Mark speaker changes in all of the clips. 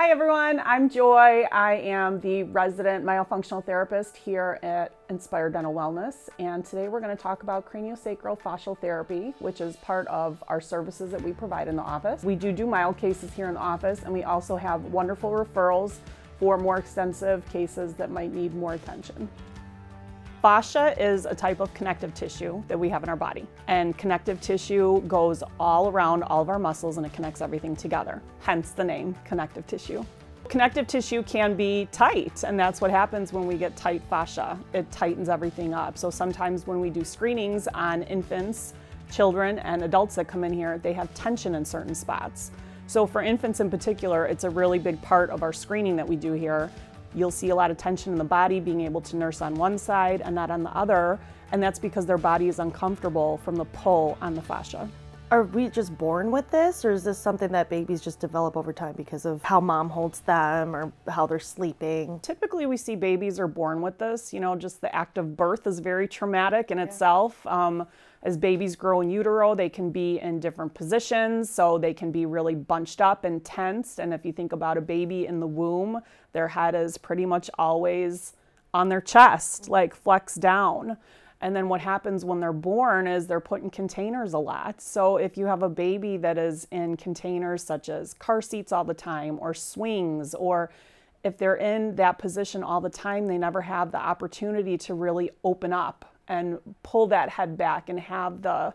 Speaker 1: Hi everyone, I'm Joy. I am the resident myofascial therapist here at Inspired Dental Wellness, and today we're going to talk about craniosacral fascial therapy, which is part of our services that we provide in the office. We do mild cases here in the office, and we also have wonderful referrals for more extensive cases that might need more attention. Fascia is a type of connective tissue that we have in our body, and connective tissue goes all around all of our muscles and it connects everything together, hence the name connective tissue. Connective tissue can be tight, and that's what happens when we get tight fascia. It tightens everything up. So sometimes when we do screenings on infants, children, and adults that come in here, they have tension in certain spots. So for infants in particular, it's a really big part of our screening that we do here. You'll see a lot of tension in the body, being able to nurse on one side and not on the other, and that's because their body is uncomfortable from the pull on the fascia.
Speaker 2: Are we just born with this, or is this something that babies just develop over time because of how mom holds them or how they're sleeping?
Speaker 1: Typically we see babies are born with this. You know, just the act of birth is very traumatic in itself. As babies grow in utero, they can be in different positions, so they can be really bunched up and tensed. And if you think about a baby in the womb, their head is pretty much always on their chest, like flexed down. And then what happens when they're born is they're put in containers a lot. So if you have a baby that is in containers such as car seats all the time or swings, or if they're in that position all the time, they never have the opportunity to really open up and pull that head back and have the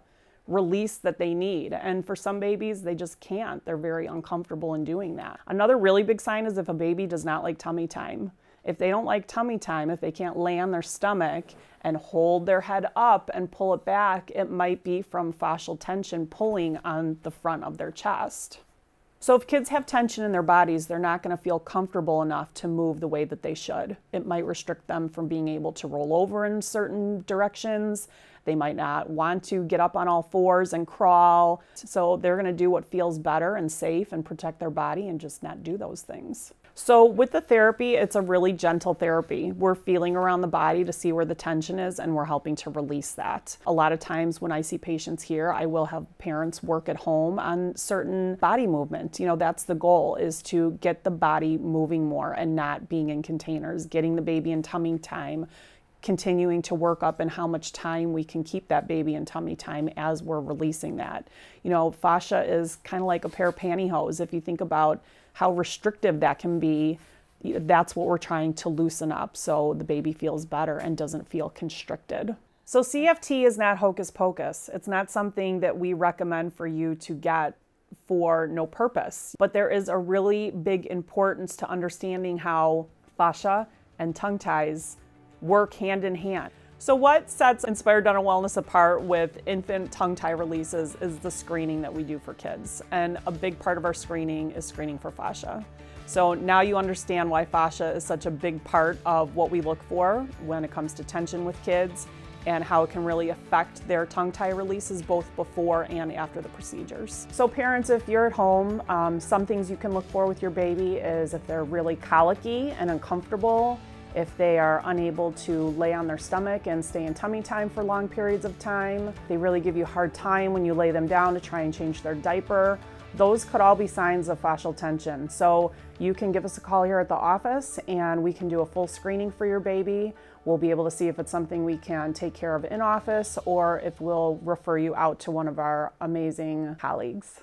Speaker 1: release that they need. And for some babies, they just can't. They're very uncomfortable in doing that. Another really big sign is if a baby does not like tummy time. If they don't like tummy time, if they can't lay on their stomach and hold their head up and pull it back, it might be from fascial tension pulling on the front of their chest. So if kids have tension in their bodies, they're not going to feel comfortable enough to move the way that they should. It might restrict them from being able to roll over in certain directions. They might not want to get up on all fours and crawl. So they're going to do what feels better and safe and protect their body and just not do those things. So with the therapy, it's a really gentle therapy. We're feeling around the body to see where the tension is, and we're helping to release that. A lot of times when I see patients here, I will have parents work at home on certain body movement. You know, that's the goal, is to get the body moving more and not being in containers, getting the baby in tummy time, continuing to work up and how much time we can keep that baby in tummy time as we're releasing that. You know, fascia is kind of like a pair of pantyhose. If you think about how restrictive that can be, that's what we're trying to loosen up so the baby feels better and doesn't feel constricted. So CFT is not hocus pocus. It's not something that we recommend for you to get for no purpose, but there is a really big importance to understanding how fascia and tongue ties work hand in hand. So what sets Inspired Dental Wellness apart with infant tongue tie releases is the screening that we do for kids. And a big part of our screening is screening for fascia. So now you understand why fascia is such a big part of what we look for when it comes to tension with kids, and how it can really affect their tongue tie releases both before and after the procedures. So parents, if you're at home, some things you can look for with your baby is if they're really colicky and uncomfortable, if they are unable to lay on their stomach and stay in tummy time for long periods of time, they really give you a hard time when you lay them down to try and change their diaper. Those could all be signs of fascial tension. So you can give us a call here at the office and we can do a full screening for your baby. We'll be able to see if it's something we can take care of in office or if we'll refer you out to one of our amazing colleagues.